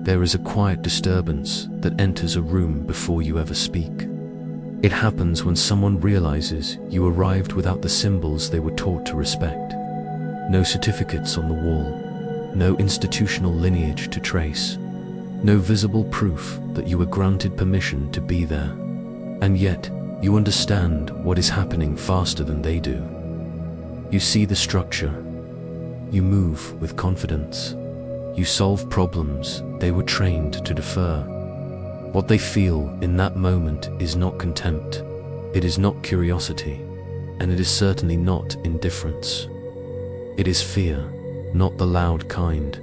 There is a quiet disturbance that enters a room before you ever speak. It happens when someone realizes you arrived without the symbols they were taught to respect. No certificates on the wall, no institutional lineage to trace, no visible proof that you were granted permission to be there. And yet, you understand what is happening faster than they do. You see the structure. You move with confidence. You solve problems they were trained to defer. What they feel in that moment is not contempt, it is not curiosity, and it is certainly not indifference. It is fear, not the loud kind,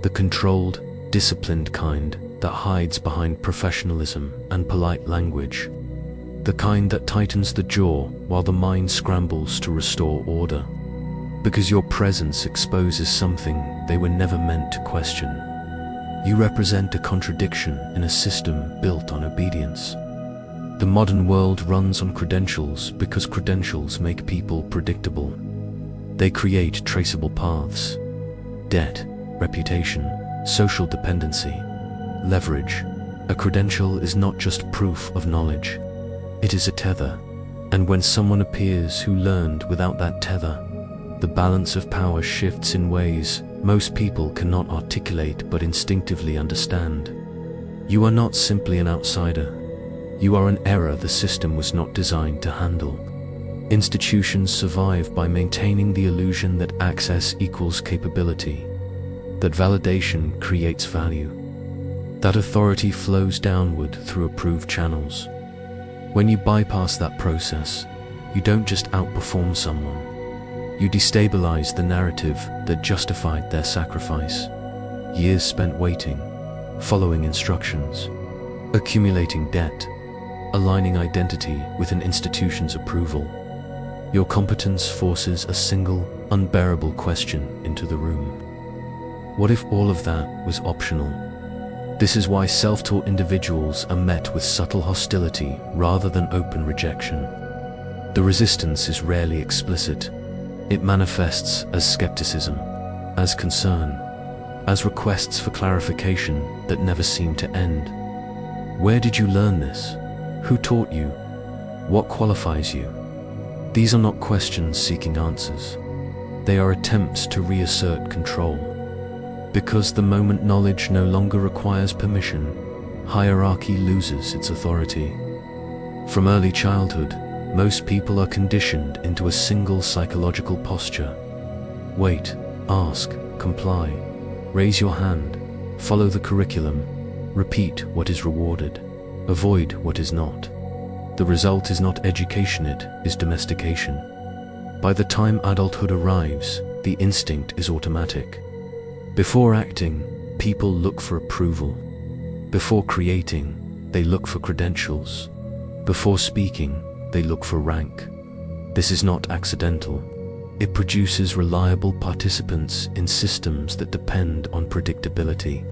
the controlled, disciplined kind that hides behind professionalism and polite language, the kind that tightens the jaw while the mind scrambles to restore order, because your presence exposes something they were never meant to question. You represent a contradiction in a system built on obedience. The modern world runs on credentials because credentials make people predictable. They create traceable paths. Debt, reputation, social dependency, leverage. A credential is not just proof of knowledge. It is a tether. And when someone appears who learned without that tether, the balance of power shifts in ways most people cannot articulate but instinctively understand. You are not simply an outsider. You are an error the system was not designed to handle. Institutions survive by maintaining the illusion that access equals capability, that validation creates value, that authority flows downward through approved channels. When you bypass that process, you don't just outperform someone. You destabilize the narrative that justified their sacrifice. Years spent waiting, following instructions, accumulating debt, aligning identity with an institution's approval. Your competence forces a single, unbearable question into the room. What if all of that was optional? This is why self-taught individuals are met with subtle hostility rather than open rejection. The resistance is rarely explicit. It manifests as skepticism, as concern, as requests for clarification that never seem to end. Where did you learn this? Who taught you? What qualifies you? These are not questions seeking answers. They are attempts to reassert control. Because the moment knowledge no longer requires permission, hierarchy loses its authority. From early childhood, most people are conditioned into a single psychological posture. Wait, ask, comply, raise your hand, follow the curriculum, repeat what is rewarded, avoid what is not. The result is not education, it is domestication. By the time adulthood arrives, the instinct is automatic. Before acting, people look for approval. Before creating, they look for credentials. Before speaking, they look for rank. This is not accidental. It produces reliable participants in systems that depend on predictability.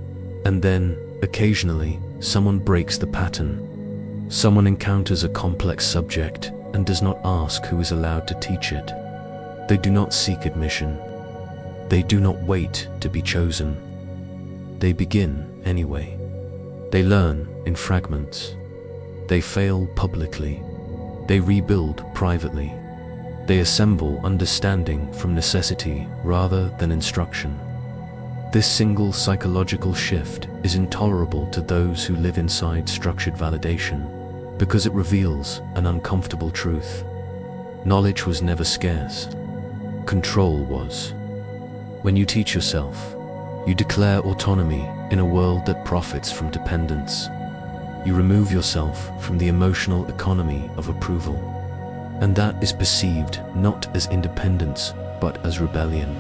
And then, occasionally, someone breaks the pattern. Someone encounters a complex subject and does not ask who is allowed to teach it. They do not seek admission. They do not wait to be chosen. They begin anyway. They learn in fragments. They fail publicly. They rebuild privately. They assemble understanding from necessity rather than instruction. This single psychological shift is intolerable to those who live inside structured validation, because it reveals an uncomfortable truth. Knowledge was never scarce. Control was. When you teach yourself, you declare autonomy in a world that profits from dependence. You remove yourself from the emotional economy of approval. And that is perceived not as independence, but as rebellion.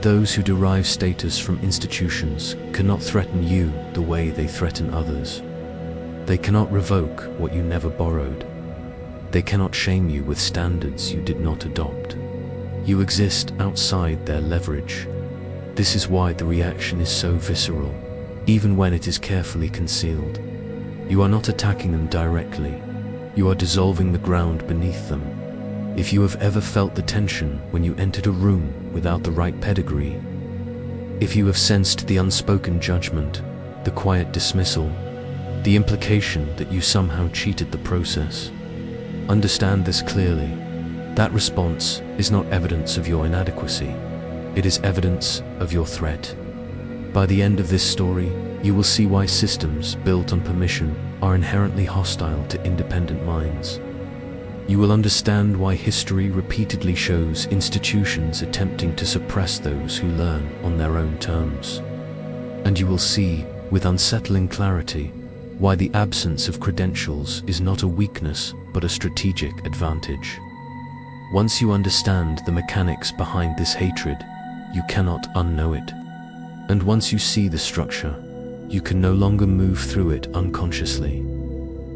Those who derive status from institutions cannot threaten you the way they threaten others. They cannot revoke what you never borrowed. They cannot shame you with standards you did not adopt. You exist outside their leverage. This is why the reaction is so visceral, even when it is carefully concealed. You are not attacking them directly. You are dissolving the ground beneath them. If you have ever felt the tension when you entered a room without the right pedigree, if you have sensed the unspoken judgment the quiet dismissal, the implication that you somehow cheated the process. Understand this clearly. That response is not evidence of your inadequacy. It is evidence of your threat. By the end of this story, you will see why systems built on permission are inherently hostile to independent minds. You will understand why history repeatedly shows institutions attempting to suppress those who learn on their own terms. And you will see, with unsettling clarity, why the absence of credentials is not a weakness but a strategic advantage. Once you understand the mechanics behind this hatred, you cannot unknow it. And once you see the structure, you can no longer move through it unconsciously.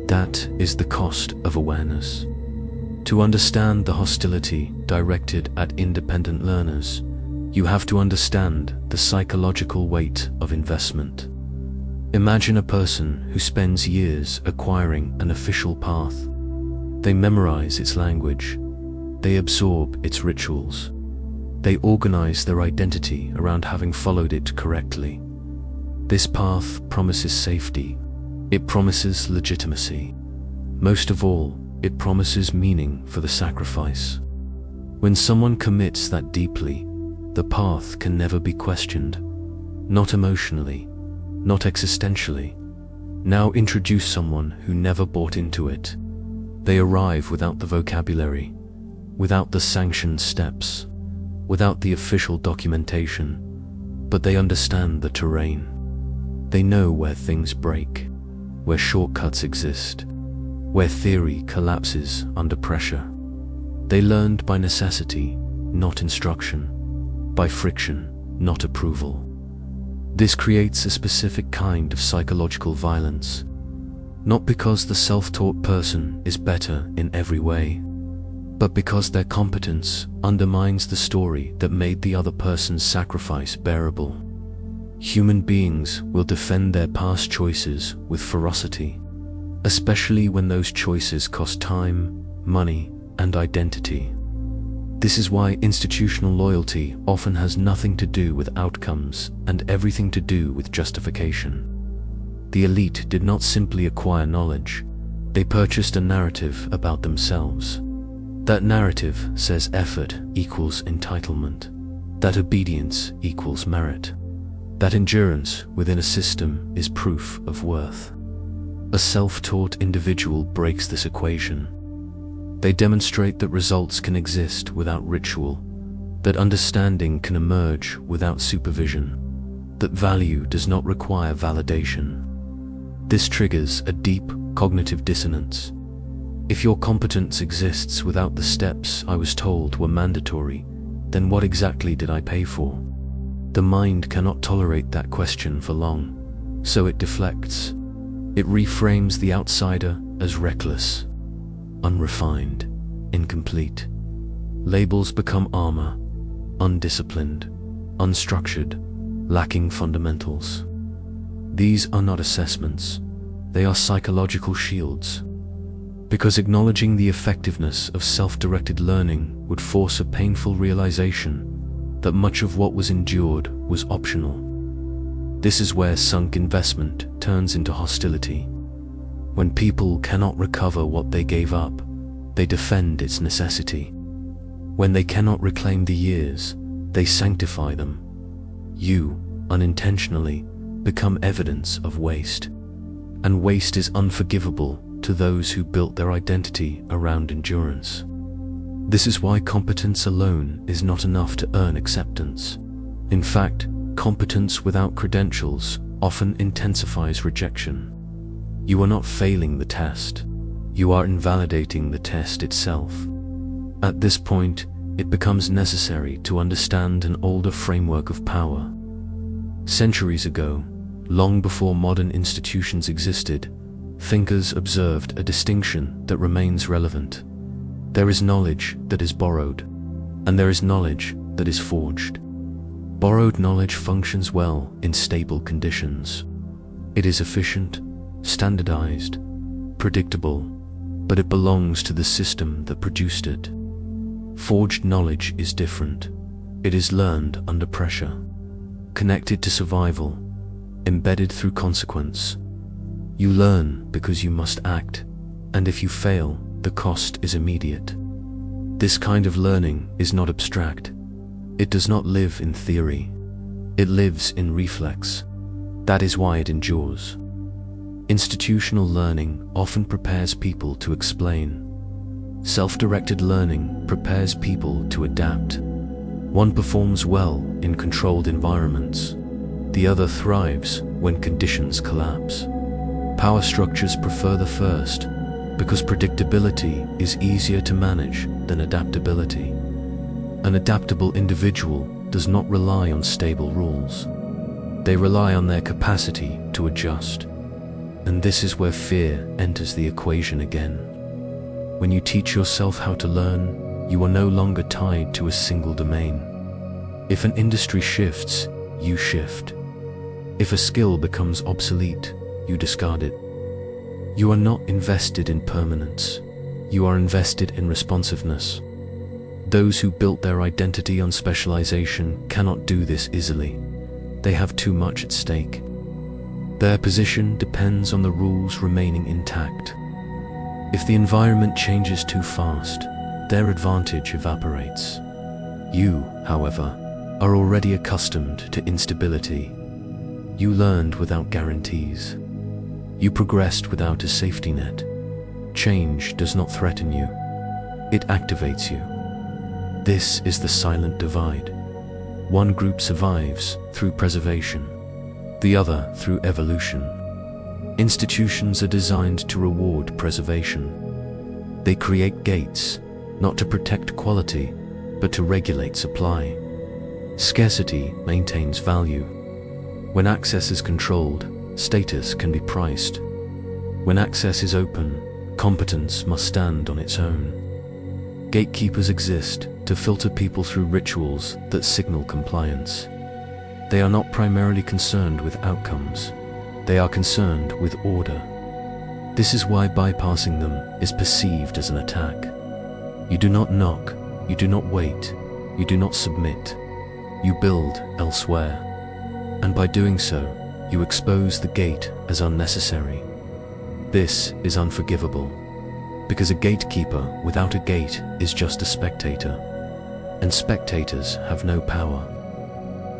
That is the cost of awareness. To understand the hostility directed at independent learners, you have to understand the psychological weight of investment. Imagine a person who spends years acquiring an official path. They memorize its language. They absorb its rituals. They organize their identity around having followed it correctly. This path promises safety. It promises legitimacy. Most of all, it promises meaning for the sacrifice. When someone commits that deeply, the path can never be questioned. Not emotionally, not existentially. Now introduce someone who never bought into it. They arrive without the vocabulary, without the sanctioned steps, without the official documentation, but they understand the terrain. They know where things break, where shortcuts exist, where theory collapses under pressure. They learned by necessity, not instruction, by friction, not approval. This creates a specific kind of psychological violence, not because the self-taught person is better in every way, but because their competence undermines the story that made the other person's sacrifice bearable. Human beings will defend their past choices with ferocity, especially when those choices cost time, money, and identity. This is why institutional loyalty often has nothing to do with outcomes and everything to do with justification. The elite did not simply acquire knowledge, they purchased a narrative about themselves. That narrative says effort equals entitlement, that obedience equals merit, that endurance within a system is proof of worth. A self-taught individual breaks this equation. They demonstrate that results can exist without ritual, that understanding can emerge without supervision, that value does not require validation. This triggers a deep cognitive dissonance. If your competence exists without the steps I was told were mandatory, then what exactly did I pay for? The mind cannot tolerate that question for long, so it deflects. It reframes the outsider as reckless, unrefined, incomplete. Labels become armor, undisciplined, unstructured, lacking fundamentals. These are not assessments, they are psychological shields. Because acknowledging the effectiveness of self-directed learning would force a painful realization that much of what was endured was optional. This is where sunk investment turns into hostility. When people cannot recover what they gave up, they defend its necessity. When they cannot reclaim the years, they sanctify them. You, unintentionally, become evidence of waste. And waste is unforgivable to those who built their identity around endurance. This is why competence alone is not enough to earn acceptance. In fact, competence without credentials often intensifies rejection. You are not failing the test. You are invalidating the test itself. At this point, it becomes necessary to understand an older framework of power. Centuries ago, long before modern institutions existed, thinkers observed a distinction that remains relevant. There is knowledge that is borrowed, and there is knowledge that is forged. Borrowed knowledge functions well in stable conditions. It is efficient, standardized, predictable, but it belongs to the system that produced it. Forged knowledge is different. It is learned under pressure, connected to survival, embedded through consequence. You learn because you must act, and if you fail, the cost is immediate. This kind of learning is not abstract. It does not live in theory. It lives in reflex. That is why it endures. Institutional learning often prepares people to explain. Self-directed learning prepares people to adapt. One performs well in controlled environments. The other thrives when conditions collapse. Power structures prefer the first because predictability is easier to manage than adaptability. An adaptable individual does not rely on stable rules. They rely on their capacity to adjust. And this is where fear enters the equation again. When you teach yourself how to learn, you are no longer tied to a single domain. If an industry shifts, you shift. If a skill becomes obsolete, you discard it. You are not invested in permanence. You are invested in responsiveness. Those who built their identity on specialization cannot do this easily. They have too much at stake. Their position depends on the rules remaining intact. If the environment changes too fast, their advantage evaporates. You, however, are already accustomed to instability. You learned without guarantees. You progressed without a safety net. Change does not threaten you. It activates you. This is the silent divide. One group survives through preservation, the other through evolution. Institutions are designed to reward preservation. They create gates, not to protect quality, but to regulate supply. Scarcity maintains value. When access is controlled, status can be priced. When access is open, competence must stand on its own. Gatekeepers exist to filter people through rituals that signal compliance. They are not primarily concerned with outcomes. They are concerned with order. This is why bypassing them is perceived as an attack. You do not knock, you do not wait, you do not submit. You build elsewhere. And by doing so, you expose the gate as unnecessary. This is unforgivable, because a gatekeeper without a gate is just a spectator, and spectators have no power.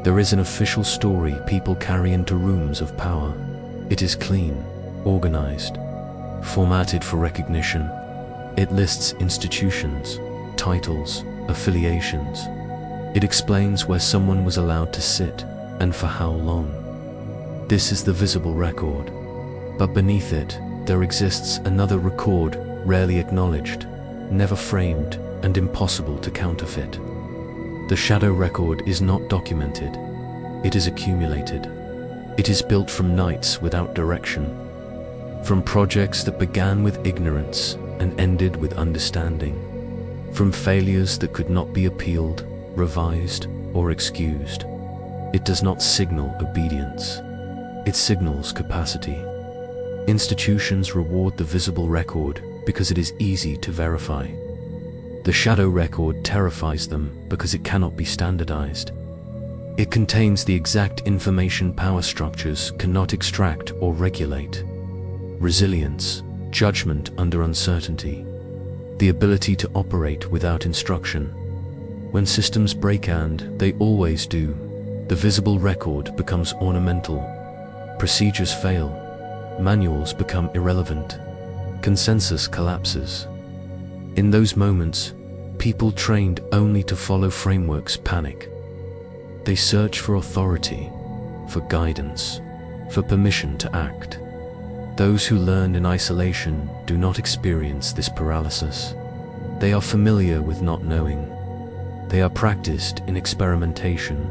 There is an official story people carry into rooms of power. It is clean, organized, formatted for recognition. It lists institutions, titles, affiliations. It explains where someone was allowed to sit and for how long. This is the visible record, but beneath it, there exists another record rarely acknowledged, never framed, and impossible to counterfeit. The shadow record is not documented. It is accumulated. It is built from nights without direction, from projects that began with ignorance and ended with understanding, from failures that could not be appealed, revised, or excused. It does not signal obedience. It signals capacity. Institutions reward the visible record because it is easy to verify. The shadow record terrifies them because it cannot be standardized. It contains the exact information power structures cannot extract or regulate. Resilience, judgment under uncertainty, the ability to operate without instruction. When systems break, and they always do, the visible record becomes ornamental. Procedures fail. Manuals become irrelevant. Consensus collapses. In those moments, people trained only to follow frameworks panic. They search for authority, for guidance, for permission to act. Those who learn in isolation do not experience this paralysis. They are familiar with not knowing. They are practiced in experimentation.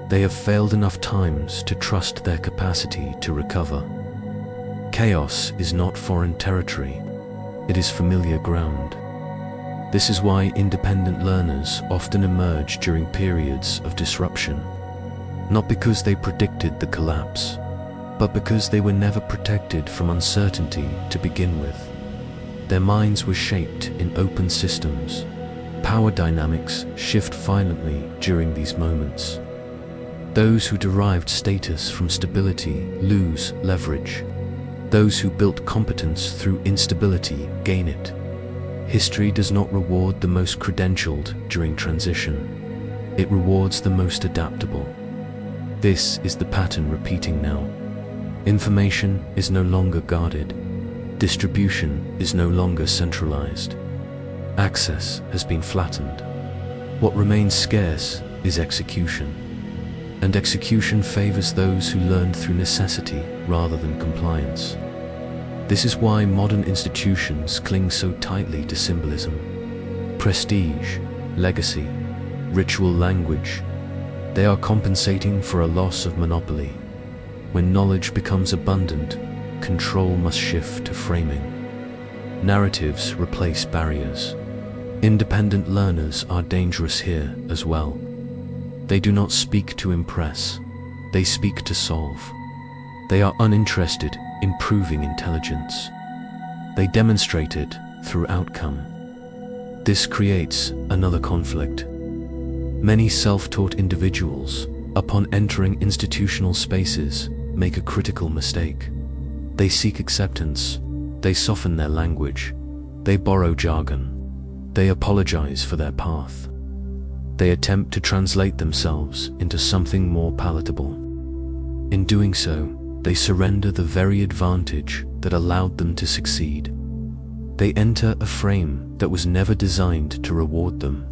They have failed enough times to trust their capacity to recover. Chaos is not foreign territory. It is familiar ground. This is why independent learners often emerge during periods of disruption, not because they predicted the collapse, but because they were never protected from uncertainty to begin with. Their minds were shaped in open systems. Power dynamics shift violently during these moments. Those who derived status from stability lose leverage. Those who built competence through instability gain it. History does not reward the most credentialed during transition. It rewards the most adaptable. This is the pattern repeating now. Information is no longer guarded. Distribution is no longer centralized. Access has been flattened. What remains scarce is execution. And execution favors those who learned through necessity rather than compliance. This is why modern institutions cling so tightly to symbolism. Prestige, legacy, ritual language. They are compensating for a loss of monopoly. When knowledge becomes abundant, control must shift to framing. Narratives replace barriers. Independent learners are dangerous here as well. They do not speak to impress. They speak to solve. They are uninterested in proving intelligence. They demonstrate it through outcome. This creates another conflict. Many self-taught individuals, upon entering institutional spaces, make a critical mistake. They seek acceptance. They soften their language. They borrow jargon. They apologize for their path. They attempt to translate themselves into something more palatable. In doing so, they surrender the very advantage that allowed them to succeed. They enter a frame that was never designed to reward them.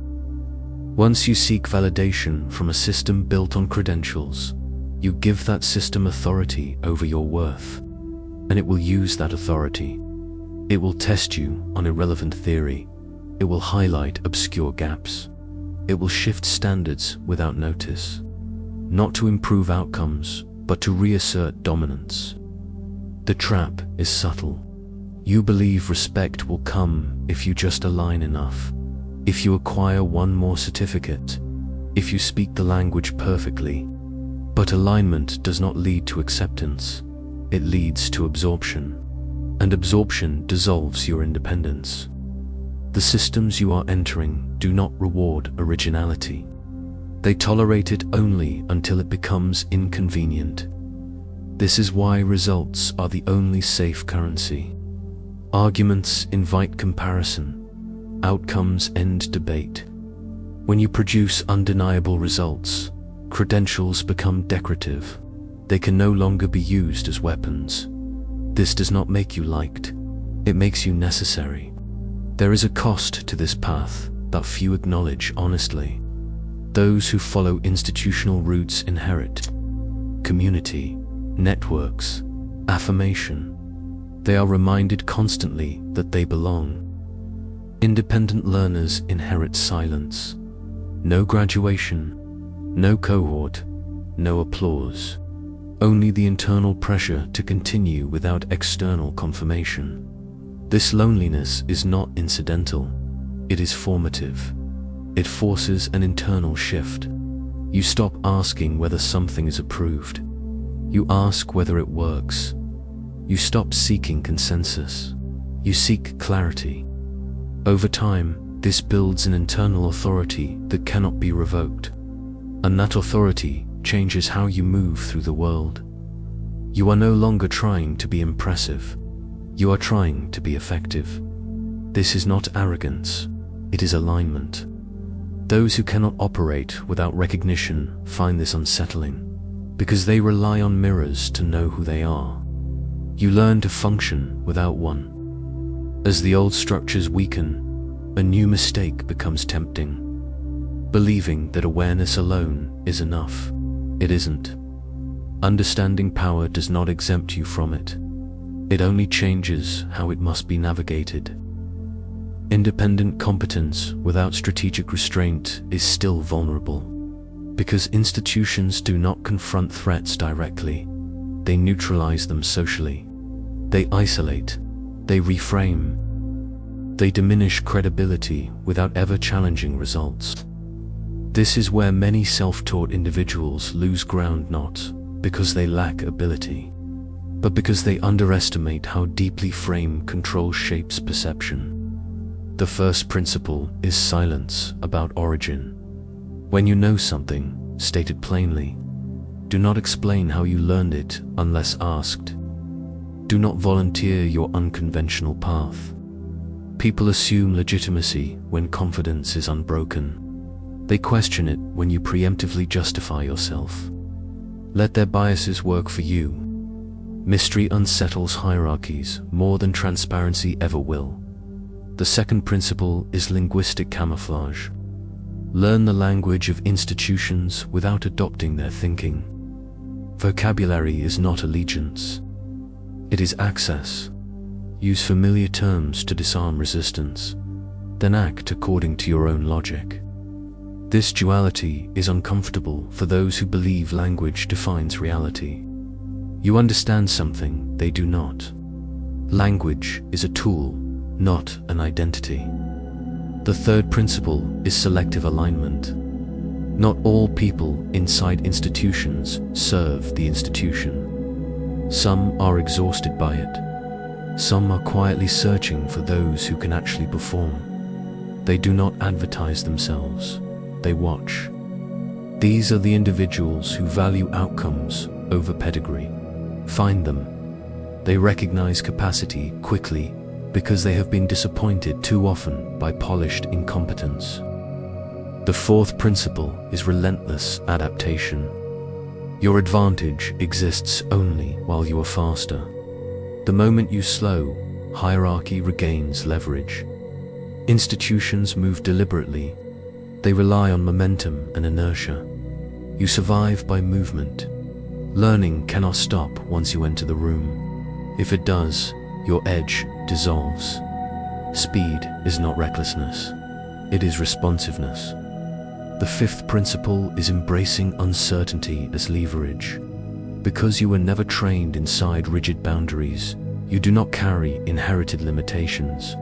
Once you seek validation from a system built on credentials, you give that system authority over your worth, and it will use that authority. It will test you on irrelevant theory. It will highlight obscure gaps. It will shift standards without notice, not to improve outcomes, but to reassert dominance. The trap is subtle. You believe respect will come if you just align enough, if you acquire one more certificate, if you speak the language perfectly. But alignment does not lead to acceptance. It leads to absorption, and absorption dissolves your independence. The systems you are entering do not reward originality. They tolerate it only until it becomes inconvenient. This is why results are the only safe currency. Arguments invite comparison. Outcomes end debate. When you produce undeniable results, credentials become decorative. They can no longer be used as weapons. This does not make you liked. It makes you necessary. There is a cost to this path that few acknowledge honestly. Those who follow institutional routes inherit community, networks, affirmation. They are reminded constantly that they belong. Independent learners inherit silence. No graduation, no cohort, no applause. Only the internal pressure to continue without external confirmation. This loneliness is not incidental. It is formative. It forces an internal shift. You stop asking whether something is approved. You ask whether it works. You stop seeking consensus. You seek clarity. Over time, this builds an internal authority that cannot be revoked. And that authority changes how you move through the world. You are no longer trying to be impressive. You are trying to be effective. This is not arrogance. It is alignment. Those who cannot operate without recognition find this unsettling, because they rely on mirrors to know who they are. You learn to function without one. As the old structures weaken, a new mistake becomes tempting. Believing that awareness alone is enough. It isn't. Understanding power does not exempt you from it. It only changes how it must be navigated. Independent competence without strategic restraint is still vulnerable, because institutions do not confront threats directly. They neutralize them socially. They isolate. They reframe. They diminish credibility without ever challenging results. This is where many self-taught individuals lose ground, not because they lack ability, but because they underestimate how deeply frame control shapes perception. The first principle is silence about origin. When you know something, state it plainly. Do not explain how you learned it unless asked. Do not volunteer your unconventional path. People assume legitimacy when confidence is unbroken. They question it when you preemptively justify yourself. Let their biases work for you. Mystery unsettles hierarchies more than transparency ever will. The second principle is linguistic camouflage. Learn the language of institutions without adopting their thinking. Vocabulary is not allegiance. It is access. Use familiar terms to disarm resistance, then act according to your own logic. This duality is uncomfortable for those who believe language defines reality. You understand something they do not. Language is a tool, not an identity. The third principle is selective alignment. Not all people inside institutions serve the institution. Some are exhausted by it. Some are quietly searching for those who can actually perform. They do not advertise themselves. They watch. These are the individuals who value outcomes over pedigree. Find them. They recognize capacity quickly because they have been disappointed too often by polished incompetence. The fourth principle is relentless adaptation. Your advantage exists only while you are faster. The moment you slow, hierarchy regains leverage. Institutions move deliberately. They rely on momentum and inertia. You survive by movement. Learning cannot stop once you enter the room. If it does, your edge dissolves. Speed is not recklessness. It is responsiveness. The fifth principle is embracing uncertainty as leverage. Because you were never trained inside rigid boundaries, you do not carry inherited limitations.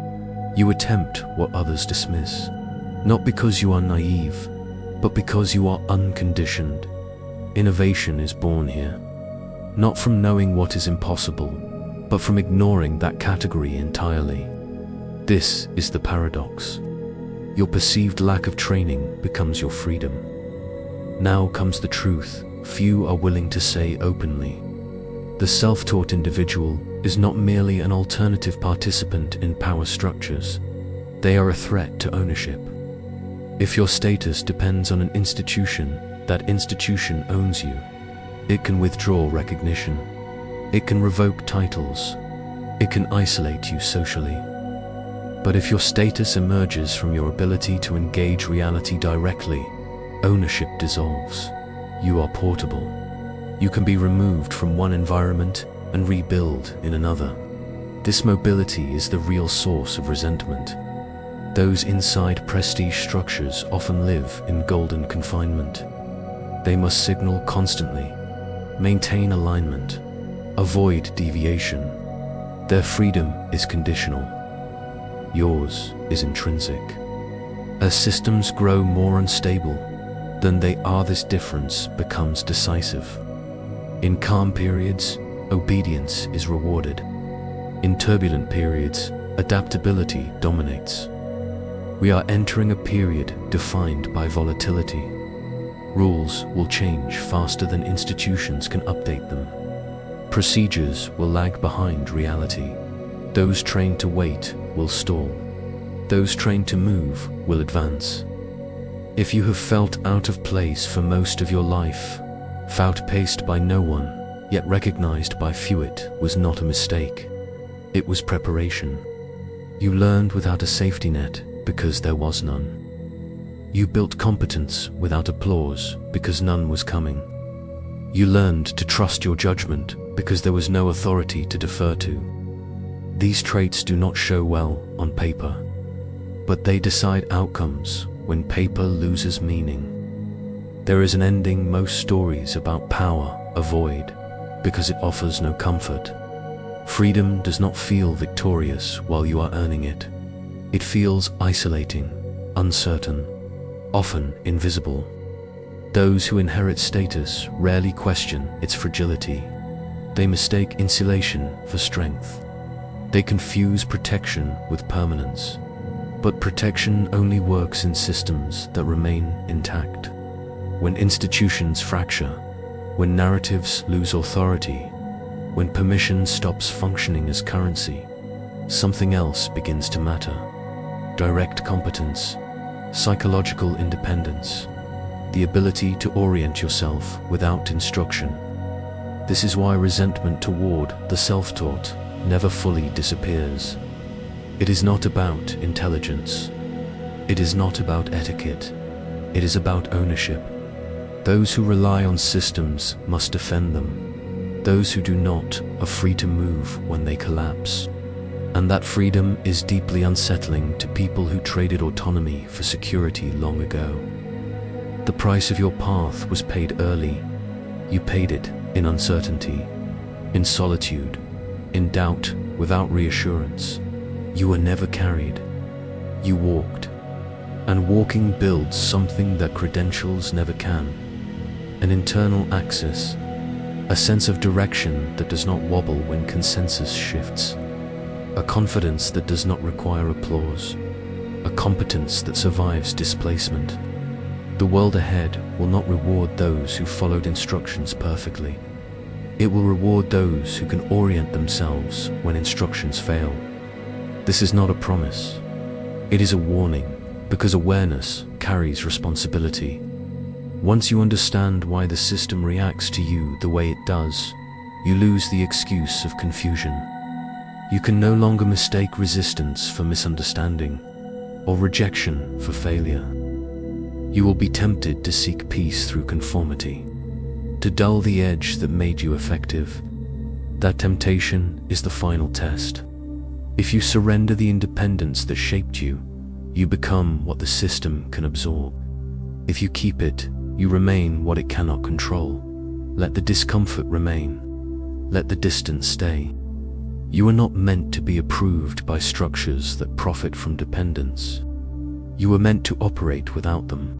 You attempt what others dismiss. Not because you are naive, but because you are unconditioned. Innovation is born here, not from knowing what is impossible, but from ignoring that category entirely. This is the paradox. Your perceived lack of training becomes your freedom. Now comes the truth few are willing to say openly. The self-taught individual is not merely an alternative participant in power structures. They are a threat to ownership. If your status depends on an institution, that institution owns you. It can withdraw recognition. It can revoke titles. It can isolate you socially. But if your status emerges from your ability to engage reality directly, ownership dissolves. You are portable. You can be removed from one environment and rebuild in another. This mobility is the real source of resentment. Those inside prestige structures often live in golden confinement. They must signal constantly, maintain alignment, avoid deviation. Their freedom is conditional. Yours is intrinsic. As systems grow more unstable than they are, this difference becomes decisive. In calm periods, obedience is rewarded. In turbulent periods, adaptability dominates. We are entering a period defined by volatility. Rules will change faster than institutions can update them. Procedures will lag behind reality. Those trained to wait will stall. Those trained to move will advance. If you have felt out of place for most of your life, outpaced by no one, yet recognized by few, it was not a mistake. It was preparation. You learned without a safety net because there was none. You built competence without applause because none was coming. You learned to trust your judgment because there was no authority to defer to. These traits do not show well on paper, but they decide outcomes when paper loses meaning. There is an ending most stories about power avoid because it offers no comfort. Freedom does not feel victorious while you are earning it. It feels isolating, uncertain, often invisible. Those who inherit status rarely question its fragility. They mistake insulation for strength. They confuse protection with permanence. But protection only works in systems that remain intact. When institutions fracture, When narratives lose authority, when permission stops functioning as currency, something else begins to matter. Direct competence, psychological independence, the ability to orient yourself without instruction. This is why resentment toward the self-taught never fully disappears. It is not about intelligence. It is not about etiquette. It is about ownership. Those who rely on systems must defend them. Those who do not are free to move when they collapse. And that freedom is deeply unsettling to people who traded autonomy for security long ago. The price of your path was paid early. You paid it in uncertainty, in solitude, in doubt, without reassurance. You were never carried. You walked. And walking builds something that credentials never can. An internal axis, a sense of direction that does not wobble when consensus shifts. A confidence that does not require applause. A competence that survives displacement. The world ahead will not reward those who followed instructions perfectly. It will reward those who can orient themselves when instructions fail. This is not a promise. It is a warning, because awareness carries responsibility. Once you understand why the system reacts to you the way it does, you lose the excuse of confusion. You can no longer mistake resistance for misunderstanding, or rejection for failure. You will be tempted to seek peace through conformity, to dull the edge that made you effective. That temptation is the final test. If you surrender the independence that shaped you, you become what the system can absorb. If you keep it, you remain what it cannot control. Let the discomfort remain. Let the distance stay. You are not meant to be approved by structures that profit from dependence. You are meant to operate without them.